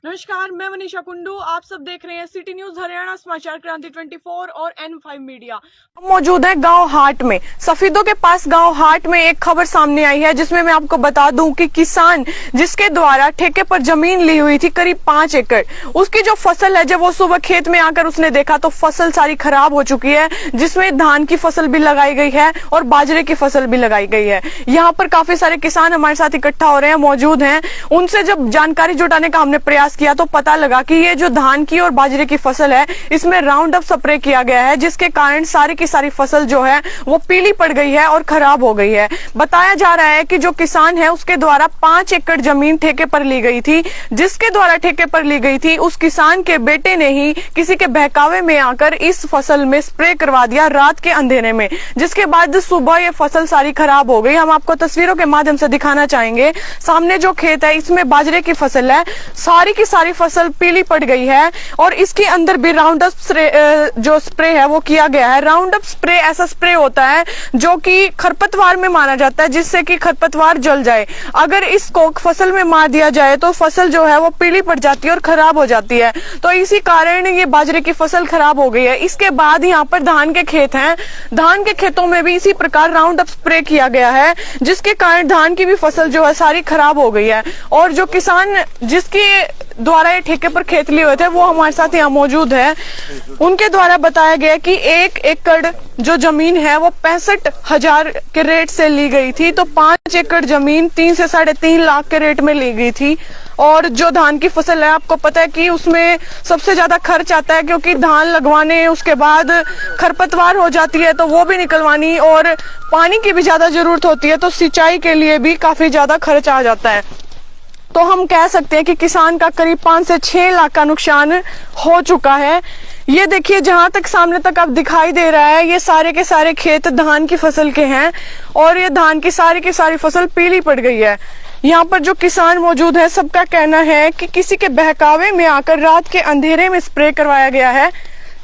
नमस्कार, मैं मनीषा कुंडू। आप सब देख रहे हैं सिटी न्यूज हरियाणा समाचार क्रांति 24 और N5 मीडिया। हम मौजूद है गांव हाट में, सफीदों के पास गांव हाट में एक खबर सामने आई है जिसमें मैं आपको बता दूं कि किसान जिसके द्वारा ठेके पर जमीन ली हुई थी करीब 5 एकड़, उसकी जो फसल है, जब वो सुबह खेत में आकर उसने देखा तो फसल सारी खराब हो चुकी है, जिसमें धान की फसल भी लगाई गई है और बाजरे की फसल भी लगाई गई है। यहाँ पर काफी सारे किसान हमारे साथ इकट्ठा हो रहे हैं, मौजूद हैं। उनसे जब जानकारी जुटाने का हमने प्रयास किया तो पता लगा कि ये जो धान की और बाजरे की फसल है इसमें राउंड अप स्प्रे किया गया है, जिसके कारण सारी की सारी फसल जो है वो पीली पड़ गई है और खराब हो गई है। बताया जा रहा है कि जो किसान है उसके द्वारा 5 एकड़ जमीन ठेके पर ली गई थी, जिसके द्वारा ठेके पर ली गई थी उस किसान के बेटे ने ही किसी के बहकावे में आकर इस फसल में स्प्रे करवा दिया रात के अंधेरे में, जिसके बाद सुबह ये फसल सारी खराब हो गई। हम आपको तस्वीरों के माध्यम से दिखाना चाहेंगे। सामने जो खेत है इसमें बाजरे की फसल है, सारी की सारी फसल पीली पड़ गई है और इसके अंदर भी राउंड अप जो स्प्रे है वो किया गया है। राउंड अप स्प्रे ऐसा स्प्रे होता है जो कि खरपतवार में मारा जाता है, जिससे कि खरपतवार जल जाए। अगर इसको फसल में मार दिया जाए तो फसल जो है वो पीली पड़ जाती है और खराब हो जाती है, तो इसी कारण ये बाजरे की फसल खराब हो गई है। इसके बाद यहाँ पर धान के खेत हैं, धान के खेतों में भी इसी प्रकार राउंड अप स्प्रे किया गया है, जिसके कारण धान की भी फसल जो है सारी खराब हो गई है। और जो किसान जिसके द्वारा ये ठेके पर खेत लिए हुए थे वो हमारे साथ यहाँ मौजूद है। उनके द्वारा बताया गया कि 1 एकड़ जो जमीन है वो 65,000 के रेट से ली गई थी, तो 5 एकड़ जमीन 3 से 3.5 लाख के रेट में ली गई थी। और जो धान की फसल है, आपको पता है कि उसमें सबसे ज्यादा खर्च आता है, क्योंकि धान लगवाने उसके बाद खरपतवार हो जाती है तो वो भी निकलवानी, और पानी की भी ज्यादा जरूरत होती है, तो सिंचाई के लिए भी काफी ज्यादा खर्च आ जाता है। तो हम कह सकते हैं कि किसान का करीब 5 से 6 लाख का नुकसान हो चुका है। ये देखिए, जहां तक सामने तक अब दिखाई दे रहा है ये सारे के सारे खेत धान की फसल के हैं और ये धान की सारी फसल पीली पड़ गई है। यहाँ पर जो किसान मौजूद है सबका कहना है कि किसी के बहकावे में आकर रात के अंधेरे में स्प्रे करवाया गया है,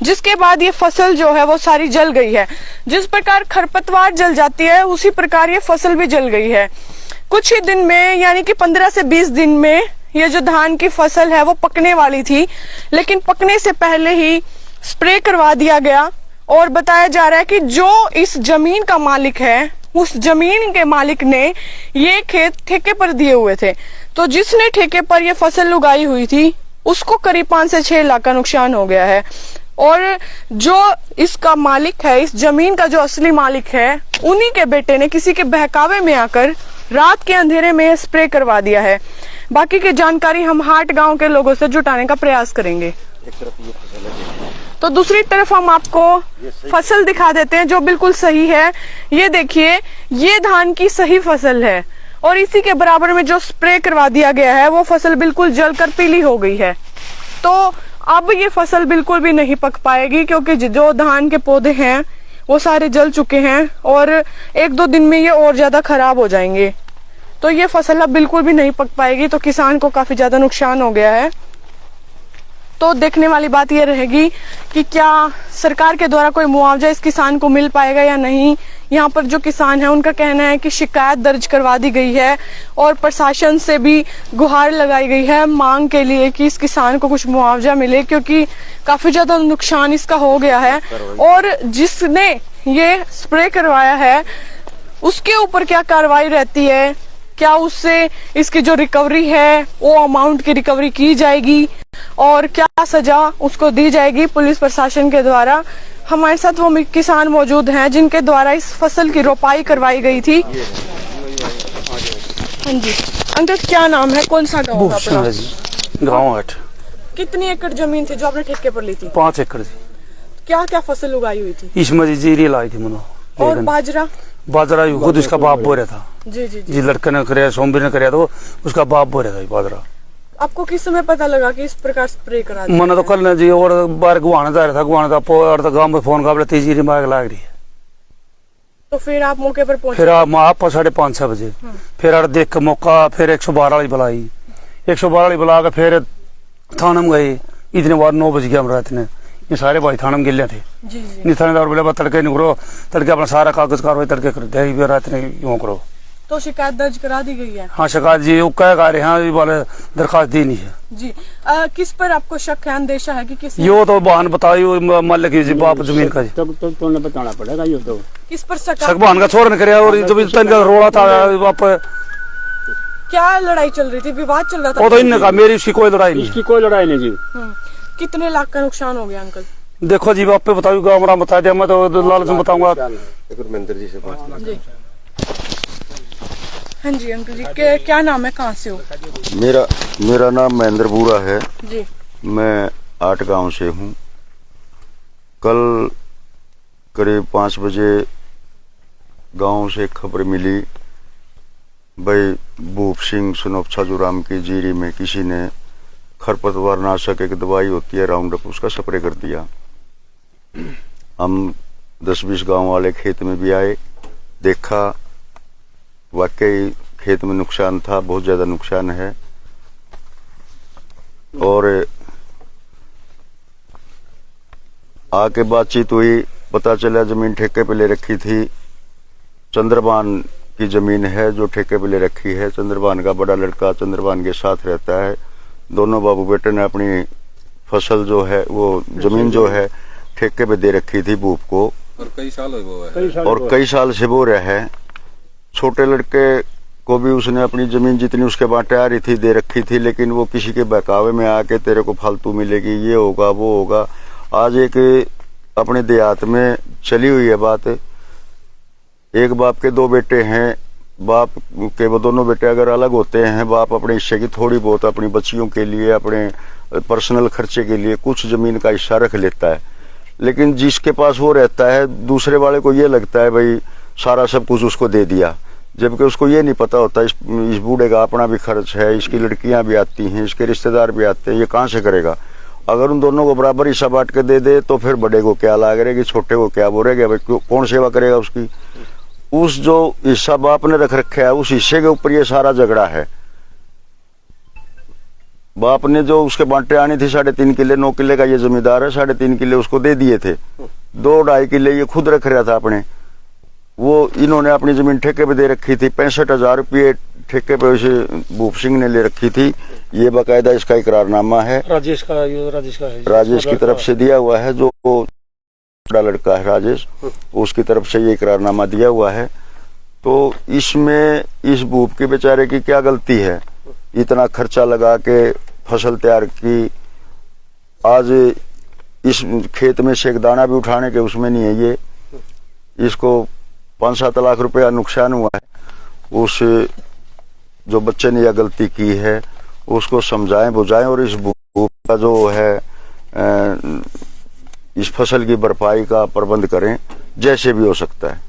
जिसके बाद ये फसल जो है वो सारी जल गई है। जिस प्रकार खरपतवार जल जाती है उसी प्रकार ये फसल भी जल गई है। कुछ ही दिन में, यानी कि 15 से 20 दिन में ये जो धान की फसल है वो पकने वाली थी, लेकिन पकने से पहले ही स्प्रे करवा दिया गया। और बताया जा रहा है कि जो इस जमीन का मालिक है उस जमीन के मालिक ने ये खेत ठेके पर दिए हुए थे, तो जिसने ठेके पर ये फसल उगाई हुई थी उसको करीब 5 से 6 लाख का नुकसान हो गया है। और जो इसका मालिक है, इस जमीन का जो असली मालिक है, उन्हीं के बेटे ने किसी के बहकावे में आकर रात के अंधेरे में स्प्रे करवा दिया है। बाकी की जानकारी हम हाट गांव के लोगों से जुटाने का प्रयास करेंगे। एक तरफ ये फसल है तो दूसरी तरफ हम आपको फसल दिखा देते हैं जो बिल्कुल सही है। ये देखिए, ये धान की सही फसल है और इसी के बराबर में जो स्प्रे करवा दिया गया है वो फसल बिल्कुल जलकर पीली हो गई है। तो अब ये फसल बिल्कुल भी नहीं पक पाएगी, क्योंकि जो धान के पौधे हैं वो सारे जल चुके हैं और 1-2 दिन में ये और ज्यादा खराब हो जाएंगे। तो ये फसल अब बिल्कुल भी नहीं पक पाएगी, तो किसान को काफी ज्यादा नुकसान हो गया है। तो देखने वाली बात ये रहेगी कि क्या सरकार के द्वारा कोई मुआवजा इस किसान को मिल पाएगा या नहीं। यहाँ पर जो किसान है उनका कहना है कि शिकायत दर्ज करवा दी गई है और प्रशासन से भी गुहार लगाई गई है मांग के लिए कि इस किसान को कुछ मुआवजा मिले, क्योंकि काफी ज्यादा नुकसान इसका हो गया है। और जिसने ये स्प्रे करवाया है उसके ऊपर क्या कार्रवाई रहती है, क्या उससे इसकी जो रिकवरी है वो अमाउंट की रिकवरी की जाएगी और क्या सजा उसको दी जाएगी पुलिस प्रशासन के द्वारा। हमारे साथ वो किसान मौजूद हैं जिनके द्वारा इस फसल की रोपाई करवाई गई थी। हाँ जी अंकल, क्या नाम है, कौन सा गाँव आपका? गाँव हाट। कितनी एकड़ जमीन थी जो आपने ठेके पर ली थी? 5 एकड़ थी। क्या क्या फसल उगाई हुई थी? इसमें जीरी लाई थी मनो, और बाजरा? बाजरा खुद उसका बाप बो रहा था। जी लड़के ने कराया, सोमवीर ने कराया, तो उसका बाप बो रहा था बाजरा। आपको किस समय पता लगा कि इस प्रकार स्प्रे करा दिया? मैंने तो कल जी और बार गुवाना जा रहा था, गुवाना था और तो गाँव में फोन का तेजी मार लाग रही है। तो फिर आप मौके पर पहुंचे? फिर आप 5:30-6 बजे फिर आर देख के मौका, फिर 112 वाली बुलाई, 112 वाली बुला के फिर थाना में गए। इतने बार 9 बज गया हम रात ने, ये सारे भाई थाना में गिले थे। थानेदार बोले तड़के निकलो, तड़के अपना सारा कागज कार्रवाई तड़के कर दे, रात ने यूं करो। तो शिकायत दर्ज करा दी गई है। हाँ शिकायत जी वो कह रहे हैं ये वाले दरखास्त दी नहीं है जी किस पर आपको शक है, अंदेशा है कि किस यो तो बहन बताई मालिक जी बाप जमीन का जी तो बताना पड़ेगा ये तो किस पर शक शक बहन का छोड़ नहीं करे और जब इनका रोड़ा था बाप क्या लड़ाई चल रही थी, विवाद चल रहा था? वो तो इनने कहा मेरी उसकी कोई लड़ाई नहीं इसकी कोई लड़ाई नहीं जी। कितने लाख का नुकसान हो गया अंकल? देखो जी बाप पे बताऊंगा हमारा बता दिया मैं तो लालच में बताऊंगा जी से बात जी हाँ जी अंकल जी क्या नाम है, कहाँ से हो? मेरा नाम महेंद्र बूरा है। जी मैं 8 गांव से हूँ। कल करीब 5 बजे गांव से खबर मिली भाई भूप सिंह सुनोप छाजूराम की जीरी में किसी ने खरपतवार नाशक एक दवाई होती है राउंडअप उसका स्प्रे कर दिया। हम 10-20 गांव वाले खेत में भी आए, देखा वाकई खेत में नुकसान था, बहुत ज्यादा नुकसान है। और आके बातचीत हुई, पता चला जमीन ठेके पे ले रखी थी, चंद्रबान की जमीन है जो ठेके पे ले रखी है। चंद्रबान का बड़ा लड़का चंद्रबान के साथ रहता है। दोनों बाबू बेटे ने अपनी फसल जो है वो जमीन जो है ठेके पे दे रखी थी भूप को, और कई साल हो गए और कई साल से वो रहे। छोटे लड़के को भी उसने अपनी जमीन जितनी उसके बांटे आ रही थी दे रखी थी, लेकिन वो किसी के बहकावे में आके तेरे को फालतू मिलेगी, ये होगा वो होगा। आज एक अपने देहात में चली हुई है बात, एक बाप के 2 बेटे हैं, बाप के वो दोनों बेटे अगर अलग होते हैं, बाप अपने हिस्से की थोड़ी बहुत अपनी बच्चियों के लिए अपने पर्सनल खर्चे के लिए कुछ जमीन का हिस्सा रख लेता है। लेकिन जिसके पास वो रहता है दूसरे वाले को ये लगता है भाई सारा सब कुछ उसको दे दिया, जबकि उसको ये नहीं पता होता इस बूढ़े का अपना भी खर्च है, इसकी लड़कियां भी आती हैं, इसके रिश्तेदार भी आते हैं, ये कहाँ से करेगा। अगर उन दोनों को बराबर हिस्सा बांट के दे दे तो फिर बड़े को क्या लाग रहेगी, छोटे को क्या बोलेगा, भाई कौन सेवा करेगा उसकी। उस जो हिस्सा बाप ने रख रखा है उस हिस्से के ऊपर ये सारा झगड़ा है। बाप ने जो उसके बांटे आनी थी 3.5 किले, 9 किले का ये जमींदार है, 3.5 किले उसको दे दिए थे, 2-2.5 किले ये खुद रख रहा था अपने। वो इन्होंने अपनी जमीन ठेके पे दे रखी थी, 65,000 रुपये ठेके पे उसे भूप सिंह ने ले रखी थी। ये बाकायदा इसका इकरारनामा है, राजेश का है, राजेश की तरफ से दिया हुआ है, जो बड़ा लड़का है राजेश, उसकी तरफ से ये इकरारनामा दिया हुआ है। तो इसमें इस भूप के बेचारे की क्या गलती है, इतना खर्चा लगा के फसल तैयार की, आज इस खेत में से एक दाना भी उठाने के उसमें नहीं है। ये इसको 5-7 लाख रुपया नुकसान हुआ है। उस जो बच्चे ने यह गलती की है उसको समझाएं बुझाएं और इस भूप का जो है इस फसल की भरपाई का प्रबंध करें जैसे भी हो सकता है।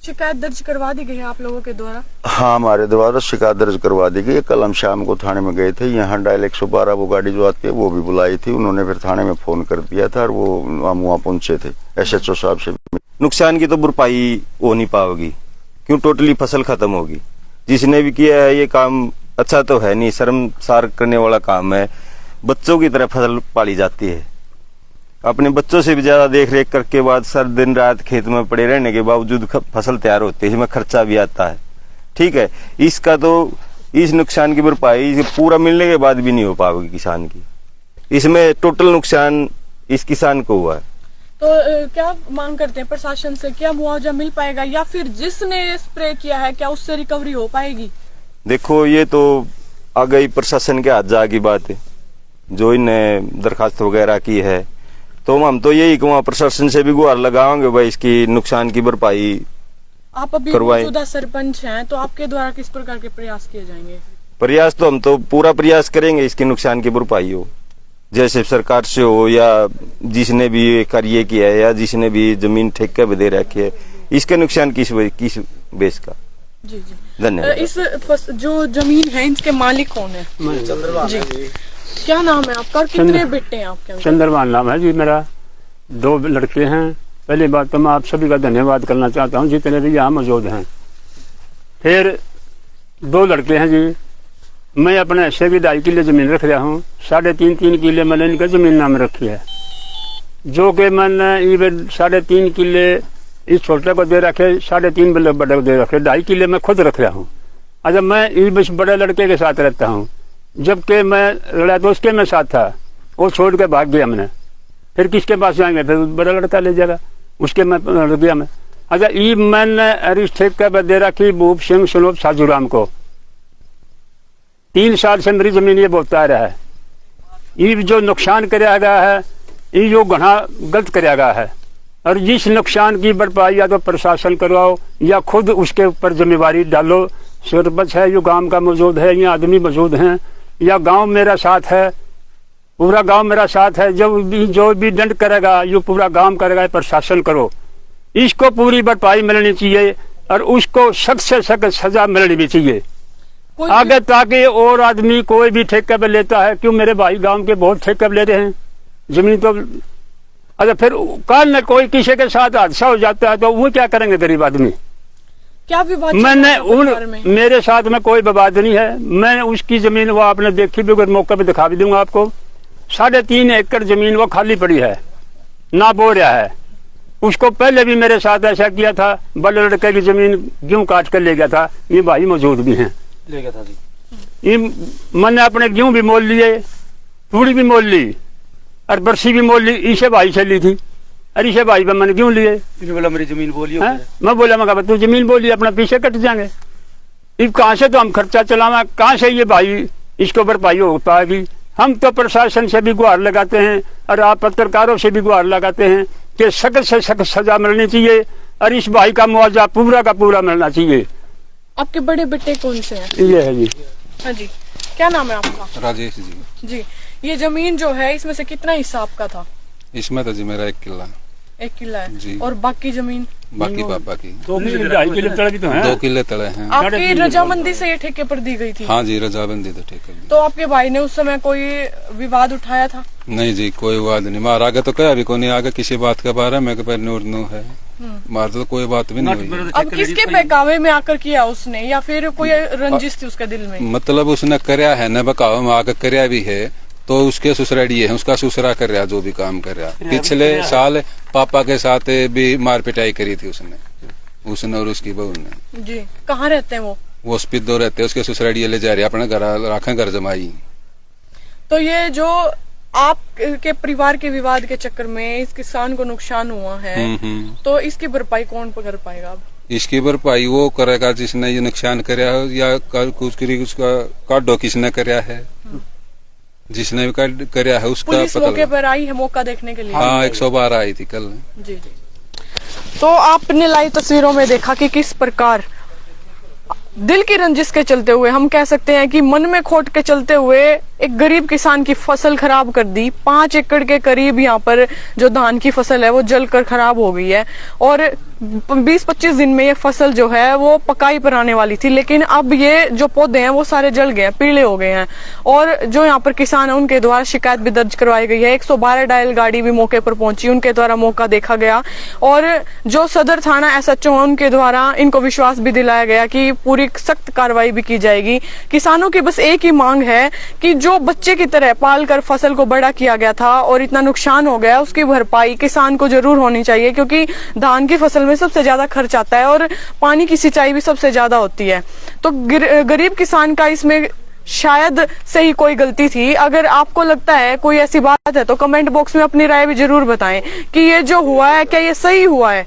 शिकायत दर्ज करवा दी गई है आप लोगों के द्वारा? हाँ, हमारे द्वारा शिकायत दर्ज करवा दी गई। कल हम शाम को थाने में गए थे, यहाँ डायल 112 वो गाड़ी जो आती है वो भी बुलाई थी, उन्होंने फिर थाने में फोन कर दिया था और वो हम वहाँ पहुंचे थे SHO साहब से। नुकसान की तो भरपाई हो नहीं पाएगी, क्यों टोटली फसल खत्म होगी। जिसने भी किया है ये काम अच्छा तो है नहीं, शर्मसार करने वाला काम है। बच्चों की तरह फसल पाली जाती है, अपने बच्चों से भी ज्यादा देख रेख करके बाद सर दिन रात खेत में पड़े रहने के बावजूद फसल तैयार होती है, इसमें खर्चा भी आता है। ठीक है, इसका तो इस नुकसान की भरपाई पूरा मिलने के बाद भी नहीं हो पाएगी किसान की। इसमें टोटल नुकसान इस किसान को हुआ है। तो क्या मांग करते हैं प्रशासन से, क्या मुआवजा मिल पाएगा या फिर जिसने स्प्रे किया है क्या उससे रिकवरी हो पाएगी? देखो ये तो आ गई प्रशासन के हाथ जागी बात है, जो इन्हें दरखास्त वगैरह की है। तो हम तो यही कहूँगा प्रशासन से भी गुहार लगाओगे भाई इसकी नुकसान की भरपाई। आप अभी मौजूदा सरपंच हैं, तो आपके द्वारा किस प्रकार के प्रयास किए जाएंगे? प्रयास तो हम तो पूरा प्रयास करेंगे इसके नुकसान की भरपाई हो, जैसे सरकार से हो या जिसने भी कार्य किया है या जिसने भी जमीन ठेके पे दे रखी है, इसके नुकसान किस बेस का। जी जी धन्यवाद। इस जो जमीन है इसके मालिक कौन है? जी क्या नाम है आपका और कितने बेटे हैं आपके? चंद्रमान नाम है जी मेरा, 2 लड़के हैं। पहली बात तो मैं आप सभी का धन्यवाद करना चाहता हूँ जितने भी यहाँ मौजूद हैं। फिर 2 लड़के हैं जी, मैं अपने हिस्से की 2.5 किले जमीन रख रहा हूँ, 3.5 किले मैंने इनका जमीन नाम रखी है, जो कि मैंने 3.5 किले इस छोटे को दे रखे 3.5 बड़े को दे रखे, 2.5 किले मैं खुद रख रहा हूँ। अच्छा, मैं इस बड़े लड़के के साथ रहता हूँ, जबकि मैं लड़ा तो उसके में साथ था, वो छोड़ के भाग गया मैंने। फिर किसके पास जाएंगे, फिर बड़ा लड़का ले जाएगा, उसके में रख दिया मैं। अच्छा, ये मैंने अरिश ठेके पर दे रखी भूप सिंह सुनोप साजूराम को। 3 साल से मेरी जमीन ये बोलता आ रहा है। ये जो नुकसान कराया गया है, ये जो घना गलत कराया गया है, और जिस नुकसान की भरपाई या तो प्रशासन करवाओ या खुद उसके ऊपर जिम्मेवारी डालो। सरपंच है, जो गांव का मौजूद है, ये आदमी मौजूद हैं, या गांव मेरा साथ है, पूरा गांव मेरा साथ है। जो भी दंड करेगा ये पूरा गांव करेगा, प्रशासन करो। इसको पूरी भरपाई मिलनी चाहिए और उसको सख्त से सख्त सजा मिलनी भी चाहिए आगे, ताकि और आदमी कोई भी ठेके पर लेता है। क्यों, मेरे भाई गांव के बहुत ठेके पर ले रहे हैं जमीन तो। अच्छा, फिर कल में कोई किसी के साथ हादसा हो जाता है तो वो क्या करेंगे गरीब आदमी? क्या विवाद? मैंने मेरे साथ में कोई विवाद नहीं है। मैं उसकी जमीन वो आपने देखी भी, अगर मौके पे दिखा भी दूंगा आपको। 3.5 एकड़ जमीन वो खाली पड़ी है, ना बो रहा है। उसको पहले भी मेरे साथ ऐसा किया था, बड़े लड़के की जमीन गेहूं काट कर ले गया था। ये भाई मौजूद भी हैं, ले गया था जी। ये मैंने अपने गेहूं भी मोल लिए, तूड़ी भी मोल ली और बरसी भी मोल ली। ईशे भाई से ली थी, अरे ईशे भाई पे मैंने क्यों लिए? बोला मेरी जमीन बोली। मैं बोला, मैं कहा तू जमीन बोली, अपना पीछे कट जाएंगे। इब कहाँ से तो हम खर्चा चलावा, कहाँ से ये भाई इसको भरपाई हो पाएगी? हम तो प्रशासन से भी गुहार लगाते हैं और आप पत्रकारों से भी गुहार लगाते हैं कि सख्त से सख्त सजा मिलनी चाहिए और इस भाई का मुआवजा पूरा का पूरा मिलना चाहिए। आपके बड़े बेटे कौन से हैं? ये है जी। हाँ जी, क्या नाम है आपका? राजेश जी। जी, ये जमीन जो है इसमें से कितना हिस्सा आपका था? इसमें तो जी मेरा 1 किला। 1 किला है जी। और बाकी जमीन? बाकी पापा की 2 किले तले भी तो हैं। 2 किले तले हैं। आपकी रजामंदी से ये ठेके पर दी गई थी? हाँ जी, रजाबंदी तो ठीक है। तो आपके भाई ने उस समय कोई विवाद उठाया था? नहीं जी, कोई विवाद नहीं। मार आगे तो क्या अभी को नहीं आगे किसी बात के बारे में नूर है, मार तो कोई बात भी नहीं हुई। अब किसके बहकावे में आकर किया उसने, या फिर कोई रंजिश थी उसके दिल में? मतलब उसने करया है न बकावे में आगे करया भी है, तो उसके ससुराड़ी है, उसका ससुरा कर रहा जो भी काम कर रहा। पिछले साल पापा के साथ भी मार पिटाई करी थी उसने और उसकी बहू ने। जी, कहाँ रहते हैं वो? हॉस्पिटल रहते हैं, उसके ससुराड़ी ले जा रही अपने घर रखे घर जमाई। तो ये जो आपके परिवार के विवाद के चक्कर में इस किसान को नुकसान हुआ है, तो इसकी भरपाई कौन कर पाएगा? अब इसकी भरपाई वो करेगा जिसने ये नुकसान कराया हो, या कुछ उसका काटो किसने कराया है, जिसने भी कराया है उसका पुलिस पता मौके पर आई है मौका देखने के लिए? हाँ, 112 आई थी कल। जी जी। तो आपने लाइव तस्वीरों में देखा कि किस प्रकार दिल की रंजिश के चलते हुए, हम कह सकते हैं कि मन में खोट के चलते हुए एक गरीब किसान की फसल खराब कर दी। 5 एकड़ के करीब यहाँ पर जो धान की फसल है वो जलकर खराब हो गई है और 20-25 दिन में ये फसल जो है वो पकाई पर आने वाली थी, लेकिन अब ये जो पौधे हैं वो सारे जल गए हैं, पीले हो गए हैं। और जो यहाँ पर किसान है उनके द्वारा शिकायत भी दर्ज करवाई गई है। 112 डायल गाड़ी भी मौके पर पहुंची, उनके द्वारा मौका देखा गया और जो सदर थाना SHO है उनके द्वारा इनको विश्वास भी दिलाया गया कि पूरी सख्त कार्रवाई भी की जाएगी। किसानों की बस एक ही मांग है कि जो बच्चे की तरह पाल कर फसल को बड़ा किया गया था और इतना नुकसान हो गया, उसकी भरपाई किसान को जरूर होनी चाहिए, क्योंकि धान की फसल में सबसे ज्यादा खर्च आता है और पानी की सिंचाई भी सबसे ज्यादा होती है। तो गरीब किसान का इसमें शायद से ही कोई गलती थी। अगर आपको लगता है कोई ऐसी बात है तो कमेंट बॉक्स में अपनी राय भी जरूर बताएं कि ये जो हुआ है क्या ये सही हुआ है,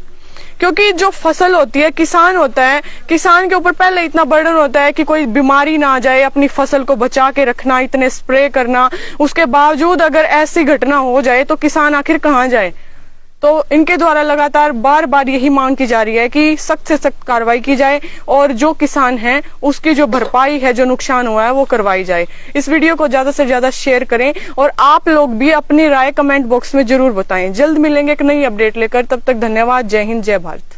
क्योंकि जो फसल होती है, किसान होता है, किसान के ऊपर पहले इतना बर्डन होता है कि कोई बीमारी ना आ जाए, अपनी फसल को बचा के रखना, इतने स्प्रे करना, उसके बावजूद अगर ऐसी घटना हो जाए तो किसान आखिर कहाँ जाए। तो इनके द्वारा लगातार बार बार यही मांग की जा रही है कि सख्त से सख्त कार्रवाई की जाए और जो किसान है उसकी जो भरपाई है, जो नुकसान हुआ है वो करवाई जाए। इस वीडियो को ज्यादा से ज्यादा शेयर करें और आप लोग भी अपनी राय कमेंट बॉक्स में जरूर बताएं। जल्द मिलेंगे एक नई अपडेट लेकर, तब तक धन्यवाद। जय हिंद, जय भारत।